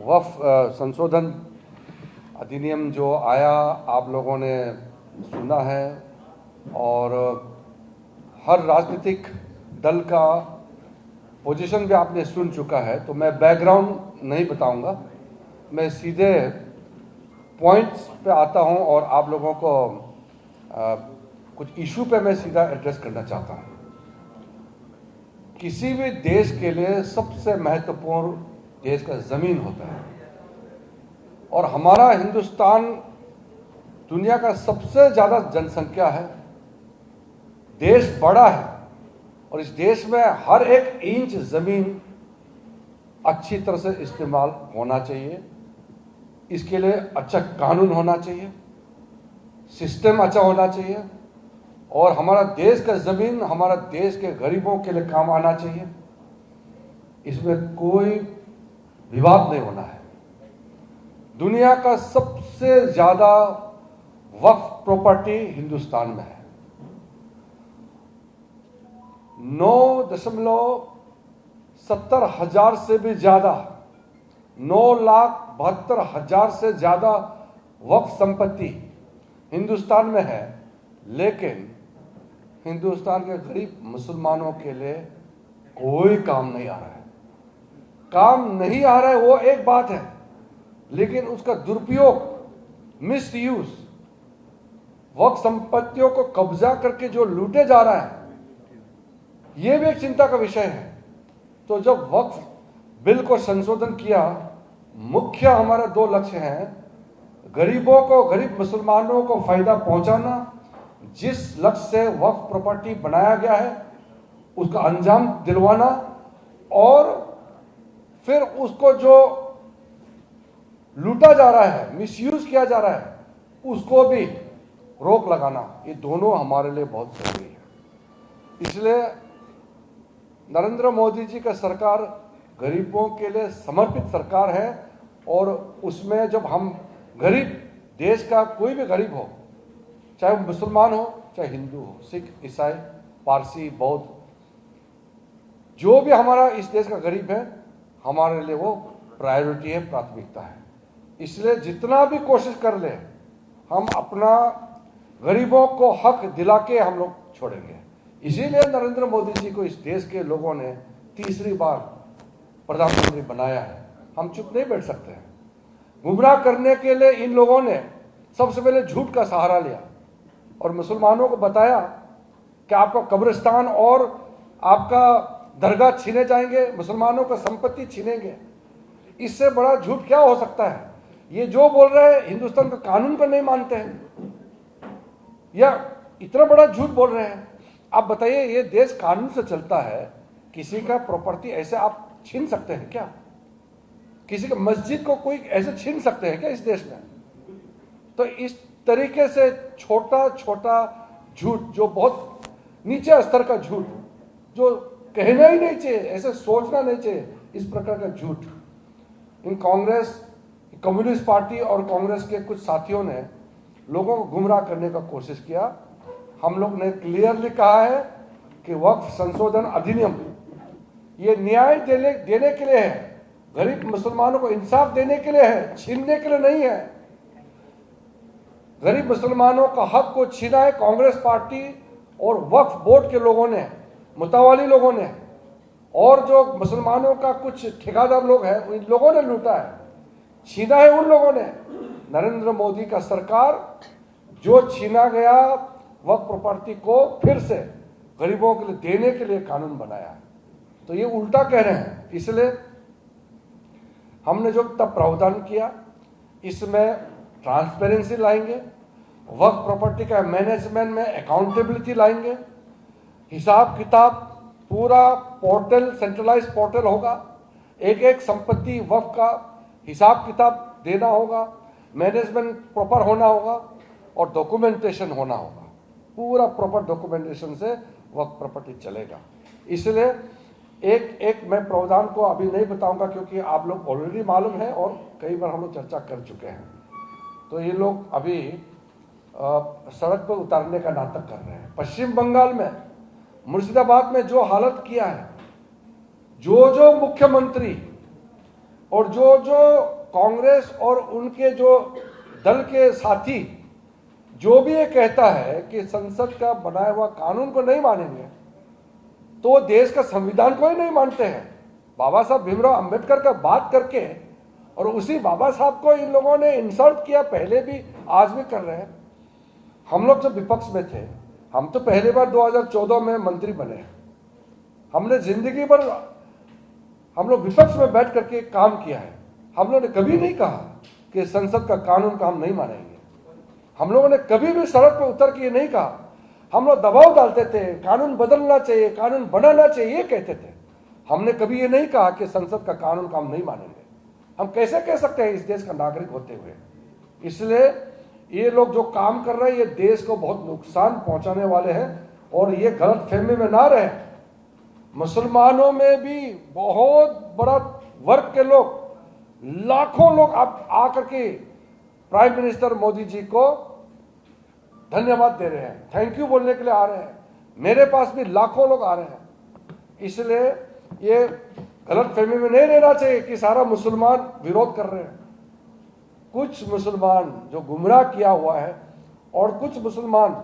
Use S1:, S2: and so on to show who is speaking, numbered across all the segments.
S1: वक्फ संशोधन अधिनियम जो आया आप लोगों ने सुना है और हर राजनीतिक दल का पोजीशन भी आपने सुन चुका है, तो मैं बैकग्राउंड नहीं बताऊंगा। मैं सीधे पॉइंट्स पे आता हूं और आप लोगों को कुछ इशू पे मैं सीधा एड्रेस करना चाहता हूं। किसी भी देश के लिए सबसे महत्वपूर्ण देश का जमीन होता है और हमारा हिंदुस्तान दुनिया का सबसे ज्यादा जनसंख्या है, देश बड़ा है और इस देश में हर एक इंच जमीन अच्छी तरह से इस्तेमाल होना चाहिए। इसके लिए अच्छा कानून होना चाहिए, सिस्टम अच्छा होना चाहिए और हमारा देश का जमीन हमारा देश के गरीबों के लिए काम आना चाहिए। इसमें कोई विवाद नहीं होना है। दुनिया का सबसे ज्यादा वक्फ प्रॉपर्टी हिंदुस्तान में है। 9,70,000 से भी ज्यादा 9,72,000 से ज्यादा वक्फ संपत्ति हिंदुस्तान में है, लेकिन हिंदुस्तान के गरीब मुसलमानों के लिए कोई काम नहीं आ रहा है। काम नहीं आ रहा है वो एक बात है, लेकिन उसका दुरुपयोग, मिस यूज, वक्फ संपत्तियों को कब्जा करके जो लूटे जा रहा है, यह भी एक चिंता का विषय है। तो जब वक्फ बिल को संशोधन किया, मुख्य हमारा दो लक्ष्य हैं। गरीबों को, गरीब मुसलमानों को फायदा पहुंचाना, जिस लक्ष्य से वक्फ प्रॉपर्टी बनाया गया है उसका अंजाम दिलवाना और फिर उसको जो लूटा जा रहा है, मिसयूज किया जा रहा है, उसको भी रोक लगाना। ये दोनों हमारे लिए बहुत जरूरी है। इसलिए नरेंद्र मोदी जी का सरकार गरीबों के लिए समर्पित सरकार है और उसमें जब हम गरीब, देश का कोई भी गरीब हो, चाहे वो मुसलमान हो, चाहे हिंदू हो, सिख, ईसाई, पारसी, बौद्ध, जो भी हमारा इस देश का गरीब है, हमारे लिए वो प्रायोरिटी है, प्राथमिकता है। इसलिए जितना भी कोशिश कर ले, हम अपना गरीबों को हक दिला के हम लोग छोड़ेंगे। इसीलिए नरेंद्र मोदी जी को इस देश के लोगों ने तीसरी बार प्रधानमंत्री बनाया है। हम चुप नहीं बैठ सकते हैं। गुमराह करने के लिए इन लोगों ने सबसे पहले झूठ का सहारा लिया और मुसलमानों को बताया कि आपका कब्रिस्तान और आपका दरगाह छीने जाएंगे, मुसलमानों का संपत्ति छीनेंगे। इससे बड़ा झूठ क्या हो सकता है? ये जो बोल रहे हैं हिंदुस्तान का कानून को नहीं मानते हैं या इतना बड़ा झूठ बोल रहे हैं। आप बताइए, ये देश कानून से चलता है, किसी का प्रॉपर्टी ऐसे आप छीन सकते हैं क्या? किसी का मस्जिद को कोई ऐसे छीन सकते हैं क्या इस देश में? तो इस तरीके से छोटा छोटा झूठ, जो बहुत नीचे स्तर का झूठ, जो कहना ही नहीं चाहिए, ऐसे सोचना नहीं चाहिए, इस प्रकार का झूठ इन कांग्रेस, कम्युनिस्ट पार्टी और कांग्रेस के कुछ साथियों ने लोगों को गुमराह करने का कोशिश किया। हम लोग ने क्लियरली कहा है कि वक्फ संशोधन अधिनियम ये न्याय देने के लिए है, गरीब मुसलमानों को इंसाफ देने के लिए है, छीनने के लिए नहीं है। गरीब मुसलमानों का हक को छीना है कांग्रेस पार्टी और वक्फ बोर्ड के लोगों ने, मुतावाली लोगों ने, और जो मुसलमानों का कुछ ठेकेदार लोग हैं, उन लोगों ने लूटा है, छीना है उन लोगों ने। नरेंद्र मोदी का सरकार जो छीना गया वक्फ प्रॉपर्टी को फिर से गरीबों के लिए देने के लिए कानून बनाया है। तो ये उल्टा कह रहे हैं। इसलिए हमने जो तब प्रावधान किया, इसमें ट्रांसपेरेंसी लाएंगे, वक्फ प्रॉपर्टी का मैनेजमेंट में अकाउंटेबिलिटी लाएंगे, हिसाब किताब पूरा पोर्टल, सेंट्रलाइज पोर्टल होगा, एक एक संपत्ति वक्फ का हिसाब किताब देना होगा, मैनेजमेंट प्रॉपर होना होगा और डॉक्यूमेंटेशन होना होगा। पूरा प्रॉपर डॉक्यूमेंटेशन से वक्फ प्रॉपर्टी चलेगा। इसलिए एक एक मैं प्रावधान को अभी नहीं बताऊंगा क्योंकि आप लोग ऑलरेडी मालूम है और कई बार हम लोग चर्चा कर चुके हैं। तो ये लोग अभी सड़क पर उतारने का नाटक कर रहे हैं। पश्चिम बंगाल में मुर्शिदाबाद में जो हालत किया है, जो मुख्यमंत्री और जो जो कांग्रेस और उनके जो दल के साथी जो भी ये कहता है कि संसद का बनाया हुआ कानून को नहीं मानेंगे, तो देश का संविधान को ही नहीं मानते हैं। बाबा साहब भीमराव अंबेडकर का बात करके और उसी बाबा साहब को इन लोगों ने इंसल्ट किया, पहले भी आज भी कर रहे हैं। हम लोग जब विपक्ष में थे, हम तो पहली बार 2014 में मंत्री बने। हमने जिंदगी भर हम लोग विपक्ष में बैठ करके काम किया है। हम लोगों ने कभी नहीं कहा कि संसद का कानून का हम नहीं मानेंगे। हम लोगों ने कभी भी सड़क पर उतर के नहीं कहा। हम लोग दबाव डालते थे, कानून बदलना चाहिए, कानून बनाना चाहिए, ये कहते थे। हमने कभी ये नहीं कहा कि संसद का कानून का हम नहीं मानेंगे। हम कैसे कह सकते हैं इस देश का नागरिक होते हुए? इसलिए ये लोग जो काम कर रहे हैं, ये देश को बहुत नुकसान पहुंचाने वाले हैं और ये गलत फहमी में ना रहे। मुसलमानों में भी बहुत बड़ा वर्ग के लोग, लाखों लोग आप आकर के प्राइम मिनिस्टर मोदी जी को धन्यवाद दे रहे हैं, थैंक यू बोलने के लिए आ रहे हैं। मेरे पास भी लाखों लोग आ रहे हैं। इसलिए ये गलत फहमी में नहीं रहना चाहिए कि सारा मुसलमान विरोध कर रहे हैं। कुछ मुसलमान जो गुमराह किया हुआ है और कुछ मुसलमान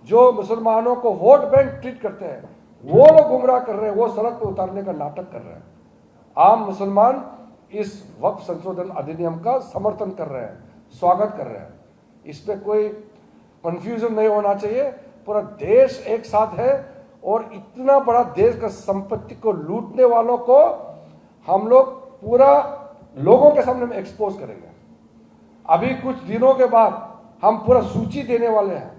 S1: जो मुसलमानों को वोट बैंक ट्रीट करते हैं, वो लोग गुमराह कर रहे हैं, वो सड़क पर उतारने का नाटक कर रहे हैं। आम मुसलमान इस वक्फ संशोधन अधिनियम का समर्थन कर रहे हैं, स्वागत कर रहे हैं। इसमें कोई कंफ्यूजन नहीं होना चाहिए। पूरा देश एक साथ है और इतना बड़ा देश का संपत्ति को लूटने वालों को हम लोग पूरा लोगों के सामने में एक्सपोज करेंगे। अभी कुछ दिनों के बाद हम पूरा सूची देने वाले हैं।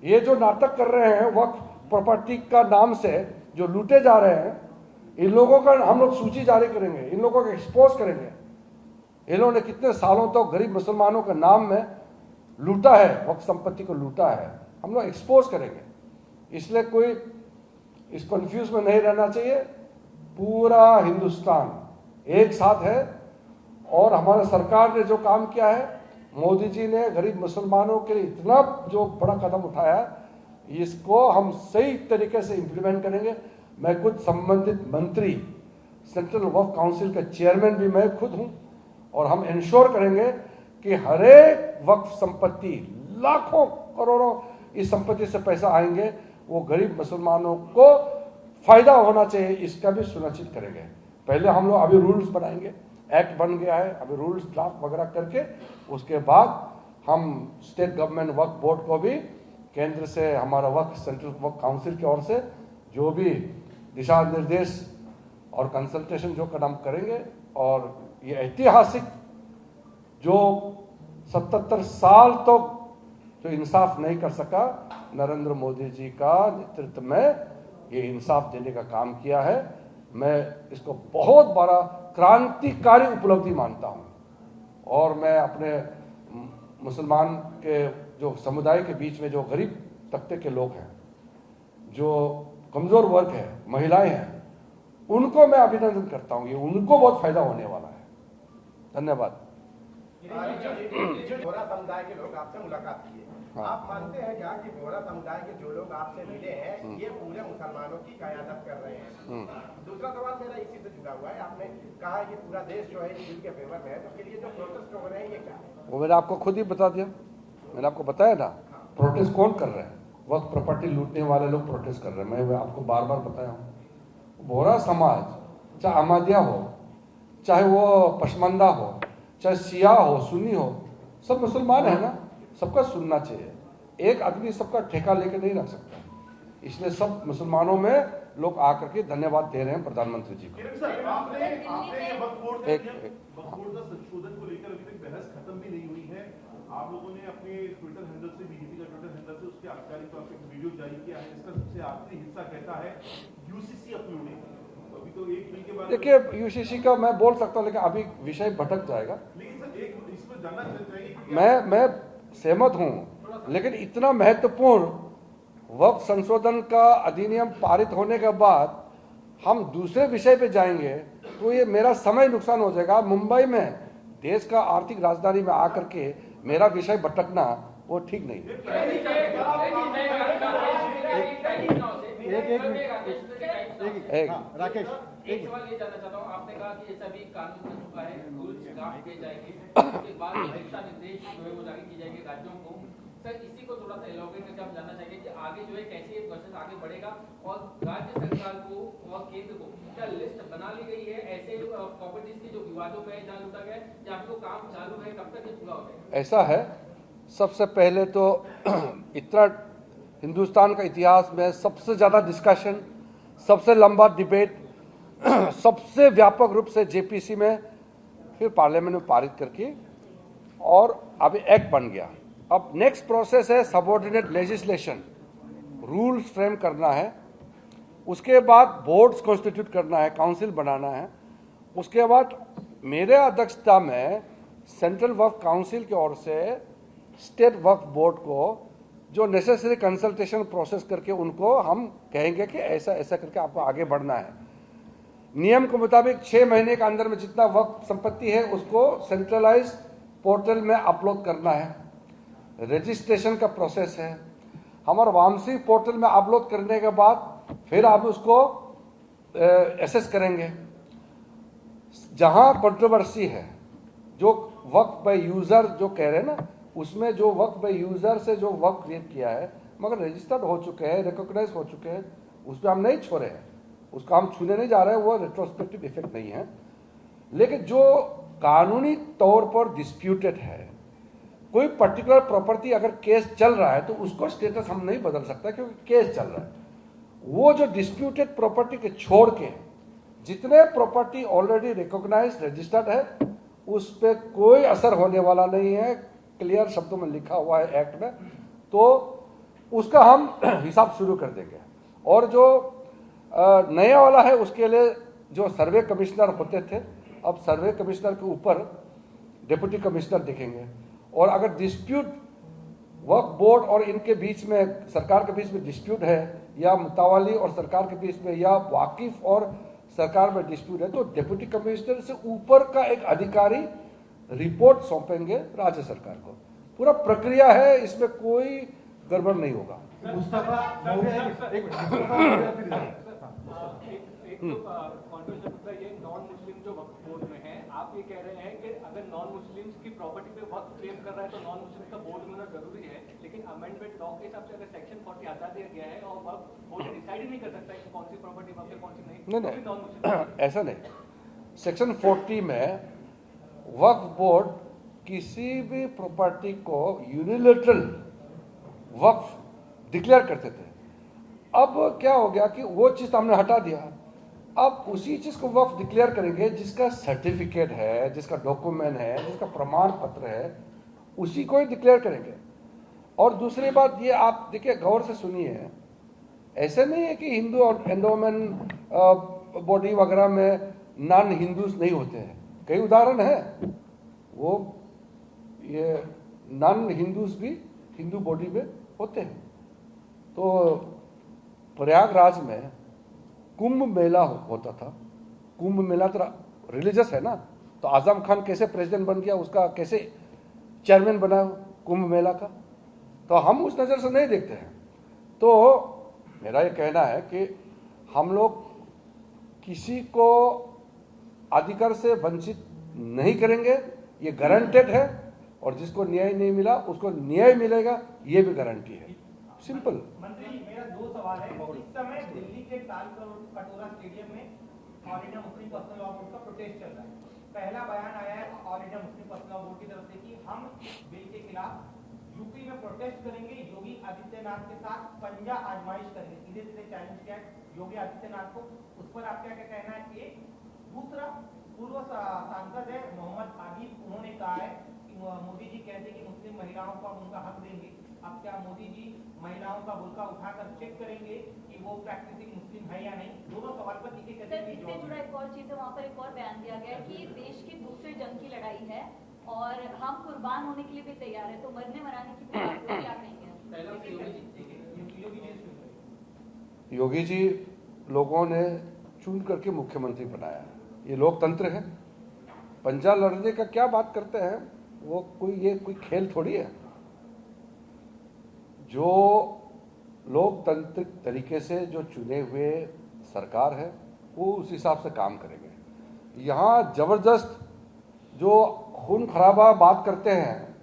S1: ये जो नाटक कर रहे हैं वक्फ प्रॉपर्टी का नाम से जो लूटे जा रहे हैं, इन लोगों का हम लोग सूची जारी करेंगे, इन लोगों को एक्सपोज करेंगे। इन लोगों ने कितने सालों तक तो गरीब मुसलमानों के नाम में लूटा है, वक्फ संपत्ति को लूटा है, हम लोग एक्सपोज करेंगे। इसलिए कोई इस कंफ्यूज में नहीं रहना चाहिए। पूरा हिंदुस्तान एक साथ है और हमारे सरकार ने जो काम किया है, मोदी जी ने गरीब मुसलमानों के लिए इतना जो बड़ा कदम उठाया है, इसको हम सही तरीके से इम्प्लीमेंट करेंगे। मैं खुद संबंधित मंत्री, सेंट्रल वक्फ काउंसिल का चेयरमैन भी मैं खुद हूं और हम इंश्योर करेंगे कि हर एक वक्फ संपत्ति, लाखों करोड़ों इस संपत्ति से पैसा आएंगे, वो गरीब मुसलमानों को फायदा होना चाहिए, इसका भी सुनिश्चित करेंगे। पहले हम लोग अभी रूल्स बनाएंगे, एक्ट बन गया है, अभी रूल्स ड्राफ्ट वगैरह करके उसके बाद हम स्टेट गवर्नमेंट वक्फ बोर्ड को भी केंद्र से, हमारा वक्फ सेंट्रल वक्फ काउंसिल की ओर से जो भी दिशा निर्देश और कंसल्टेशन जो कदम करेंगे, और ये ऐतिहासिक जो 77 साल तो जो इंसाफ नहीं कर सका, नरेंद्र मोदी जी का नेतृत्व में ये इंसाफ देने का काम किया है। मैं इसको बहुत बड़ा क्रांतिकारी उपलब्धि मानता हूं और मैं अपने मुसलमान के जो समुदाय के बीच में जो गरीब तबके के लोग हैं, जो कमजोर वर्ग है, महिलाएं हैं, उनको मैं अभिनंदन करता हूं। ये उनको बहुत फायदा होने वाला है। धन्यवाद।
S2: जो बोरा समुदाय के लोग आपसे मुलाकात किए,
S1: हाँ।
S2: आप मानते हैं क्या कि बोरा समुदाय के जो लोग आपसे मिले हैं ये पूरे मुसलमानों की कयादत कर रहे हैं? दूसरा सवाल मेरा इसी से जुड़ा हुआ है। आपने कहा कि पूरा देश जो है इस बिल के फेवर में है, तो फिर ये जो प्रोटेस्ट हो रहे हैं ये क्या है?
S1: वो मैंने आपको खुद ही बता दिया, मैंने आपको बताया ना। प्रोटेस्ट कौन कर रहे हैं? वक्त प्रॉपर्टी लूटने वाले लोग प्रोटेस्ट कर रहे हैं। मैं आपको बार बार बताया हूँ। बोरा समाज, चाहे अहमदिया हो, चाहे वो पशमंदा हो, चाहे सिया हो, सुन्नी हो, सब मुसलमान है ना, सबका सुनना चाहिए। एक आदमी सबका ठेका लेके नहीं रख सकता। इसलिए सब मुसलमानों में लोग आकर के धन्यवाद दे रहे हैं प्रधानमंत्री जी को।
S3: संशोधन को लेकर अभी तक बहस खत्म भी नहीं हुई है। आप लोगों ने अपने ट्विटर हैंडल से, बीजेपी का ट्विटर हैंडल से उसके आधिकारिक तौर पर वीडियो जारी किया है, जिसका सबसे आखिरी हिस्सा कहता है यूसीसी अपलोडिंग। अभी तो एक बिल के बाद
S1: देखिए, यूसीसी का मैं बोल सकता हूँ, लेकिन अभी विषय भटक जाएगा।
S3: लेकिन सर एक इसमें जानना चाहिए,
S1: मैं सहमत हूँ, लेकिन इतना महत्वपूर्ण वक्फ संशोधन का अधिनियम पारित होने के बाद हम दूसरे विषय पे जाएंगे तो ये मेरा समय नुकसान हो जाएगा। मुंबई में देश का आर्थिक राजधानी में आकर के मेरा विषय भटकना वो ठीक नहीं है।
S4: राकेश,
S5: एक सवाल ये जानना चाहता हूँ, आपने कहा कि ये सभी कानून बन चुका है, रूल्स ड्राफ्ट किए जाएंगे, उसके बाद दिशा निर्देश जो है वो जारी की जाएंगे राज्यों को। सर इसी को थोड़ा सा एलोबरेट करके हम जानना चाहेंगे कि आगे जो है कैसे ये प्रोसेस आगे बढ़ेगा और राज्य सरकार को और केंद्र को क्या लिस्ट बना ली गई है ऐसे प्रॉपर्टीज की जो विवादों में जहाँ लूटा गया या फिर वो काम चालू है, कब तक ये पूरा हो जाएगा?
S1: ऐसा है, सबसे पहले तो इतना हिंदुस्तान का इतिहास में सबसे ज़्यादा डिस्कशन, सबसे लंबा डिबेट, सबसे व्यापक रूप से जेपीसी में, फिर पार्लियामेंट में पारित करके और अभी एक्ट बन गया। अब नेक्स्ट प्रोसेस है सबऑर्डिनेट लेजिस्लेशन, रूल्स फ्रेम करना है, उसके बाद बोर्ड्स कॉन्स्टिट्यूट करना है, काउंसिल बनाना है, उसके बाद मेरे अध्यक्षता में सेंट्रल वक्फ काउंसिल की ओर से स्टेट वक्फ बोर्ड को जो नेसेसरी कंसल्टेशन प्रोसेस करके उनको हम कहेंगे कि ऐसा ऐसा करके आपको आगे बढ़ना है। नियम के मुताबिक 6 महीने के अंदर में जितना वक्फ संपत्ति है उसको सेंट्रलाइज पोर्टल में अपलोड करना है, रजिस्ट्रेशन का प्रोसेस है। हमारा वामसी पोर्टल में अपलोड करने के बाद फिर आप उसको एसेस करेंगे। जहां कंट्रोवर्सी है, जो वक्फ बाय यूजर जो कह रहे हैं ना, उसमें जो वक्फ बाय यूजर से जो वक्फ क्रिएट किया है मगर रजिस्टर्ड हो चुके हैं, रिकॉग्नाइज हो चुके हैं, उस पर हम नहीं छोड़े हैं, उसको हम छूने नहीं जा रहे हैं, वो रेट्रोस्पेक्टिव इफेक्ट नहीं है। लेकिन जो कानूनी तौर पर डिस्प्यूटेड है, कोई पर्टिकुलर प्रॉपर्टी अगर केस चल रहा है तो उसको स्टेटस हम नहीं बदल सकता क्योंकि केस चल रहा है। वो जो डिस्प्यूटेड प्रॉपर्टी के छोड़ के जितने प्रॉपर्टी ऑलरेडी रिकॉग्नाइज रजिस्टर्ड है उस पर कोई असर होने वाला नहीं है, क्लियर शब्दों में लिखा हुआ है एक्ट में, तो उसका हम हिसाब शुरू कर देंगे। और जो नया वाला है उसके लिए जो सर्वे कमिश्नर होते थे, अब सर्वे कमिश्नर के ऊपर डिप्टी कमिश्नर दिखेंगे। और अगर डिस्प्यूट वक्फ बोर्ड और इनके बीच में, सरकार के बीच में डिस्प्यूट है या मुतावाली और सरकार के बीच में या वाकिफ और सरकार में डिस्प्यूट है तो डिप्टी कमिश्नर से ऊपर का एक अधिकारी रिपोर्ट सौंपेंगे राज्य सरकार को। पूरा प्रक्रिया है, इसमें कोई गड़बड़ नहीं होगा।
S5: ये नॉन मुस्लिम जो वक्फ बोर्ड में है, आप ये कह रहे हैं कि अगर नॉन मुस्लिम्स की प्रॉपर्टी पे वक्फ क्लेम कर रहा है तो नॉन मुस्लिम का बोर्ड में होना जरूरी है, लेकिन अमेंडमेंट लॉ के हिसाब से अगर सेक्शन 40 हटा दिया गया है और वक्फ बोर्ड डिसाइड ही नहीं कर सकता कि कौन सी प्रॉपर्टी वक्फ है कौन सी नहीं,
S1: नहीं, ऐसा नहीं। सेक्शन 40 में वक्फ बोर्ड किसी भी प्रॉपर्टी को यूनिलैटरल वक्फ डिक्लेयर करते थे। अब क्या हो गया कि वो चीज हमने हटा दिया, अब उसी चीज को वक्फ डिक्लेयर करेंगे जिसका सर्टिफिकेट है, जिसका डॉक्यूमेंट है, जिसका प्रमाण पत्र है, उसी को ही डिक्लेयर करेंगे। और दूसरी बात ये आप देखिए, गौर से सुनिए, ऐसे नहीं है कि हिंदू और एंडोमेंट बॉडी वगैरह में नॉन हिंदूज नहीं होते हैं, कई उदाहरण है। वो ये नॉन हिंदूज भी हिंदू बॉडी में होते हैं। तो प्रयागराज में कुंभ मेला होता था, कुंभ मेला तो रिलीजियस है ना, तो आजम खान कैसे प्रेसिडेंट बन गया, उसका कैसे चेयरमैन बना कुंभ मेला का, तो हम उस नज़र से नहीं देखते हैं। तो मेरा ये कहना है कि हम लोग किसी को अधिकार से वंचित नहीं करेंगे, ये गारंटेड है, और जिसको न्याय नहीं मिला उसको न्याय मिलेगा, ये भी गारंटी है। सिंपल।
S2: मंत्री जी, मेरा 2 सवाल है। इस समय दिल्ली के ताल कटोरा स्टेडियम में all India Muslim personal law board का प्रोटेस्ट चल रहा है। पहला बयान आया है all India Muslim personal law board की तरफ से कि हम बिल के खिलाफ यूपी में प्रोटेस्ट करेंगे, योगी आदित्यनाथ के साथ पंजा आजमाइश करेंगे, सीधे सीधे चैलेंज किया योगी आदित्यनाथ को। उस पर आपका क्या कहना है? एक दूसरा, पूर्व सांसद है मोहम्मद आबिद, उन्होंने कहा है कि मोदी जी कहते हैं कि मुस्लिम महिलाओं को हम उनका हक देंगे। अब क्या मोदी जी महिलाओं का बुर्का उठाकर चेक करेंगे कि वो प्रैक्टिसिंग मुस्लिम है या नहीं? दोनों सवाल पर एक
S6: सर, इससे जुड़ा एक और चीज है, वहाँ पर एक और बयान दिया गया कि देश की दूसरी जंग की लड़ाई है और हम कुर्बान होने के लिए भी तैयार है, तो मरने मराने की क्या कहेंगे?
S1: योगी जी लोगों ने चुन करके मुख्यमंत्री बनाया, ये लोकतंत्र है। पंजा लड़ने का क्या बात करते हैं, वो कोई खेल थोड़ी है। जो लोकतांत्रिक तरीके से जो चुने हुए सरकार है वो उस हिसाब से काम करेंगे। यहाँ जबरदस्त जो खून खराबा बात करते हैं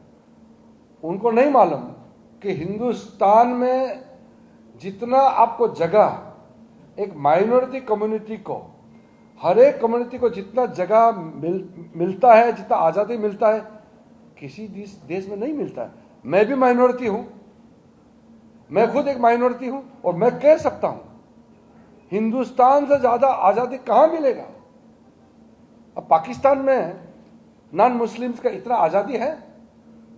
S1: उनको नहीं मालूम कि हिंदुस्तान में जितना आपको जगह एक माइनॉरिटी कम्युनिटी को, हर एक कम्युनिटी को जितना जगह मिलता है, जितना आज़ादी मिलता है, किसी देश में नहीं मिलता है। मैं भी माइनॉरिटी हूं, मैं खुद एक माइनॉरिटी हूं और मैं कह सकता हूं हिंदुस्तान से ज्यादा आज़ादी कहां मिलेगा। अब पाकिस्तान में नॉन मुस्लिम्स का इतना आज़ादी है,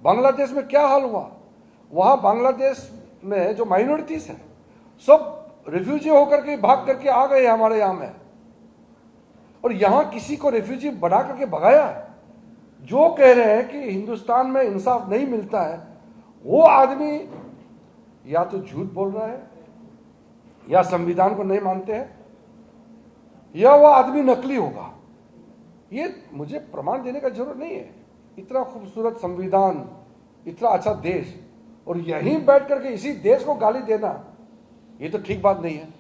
S1: बांग्लादेश में क्या हाल हुआ, वहां बांग्लादेश में जो माइनॉरिटीज है सब रिफ्यूजी होकर के भाग करके आ गए हमारे यहां में, और यहां किसी को रिफ्यूजी बना करके भगाया है। जो कह रहे हैं कि हिंदुस्तान में इंसाफ नहीं मिलता है, वो आदमी या तो झूठ बोल रहा है, या संविधान को नहीं मानते हैं, या वो आदमी नकली होगा। ये मुझे प्रमाण देने का जरूरत नहीं है। इतना खूबसूरत संविधान, इतना अच्छा देश, और यहीं बैठ करके इसी देश को गाली देना, ये तो ठीक बात नहीं है।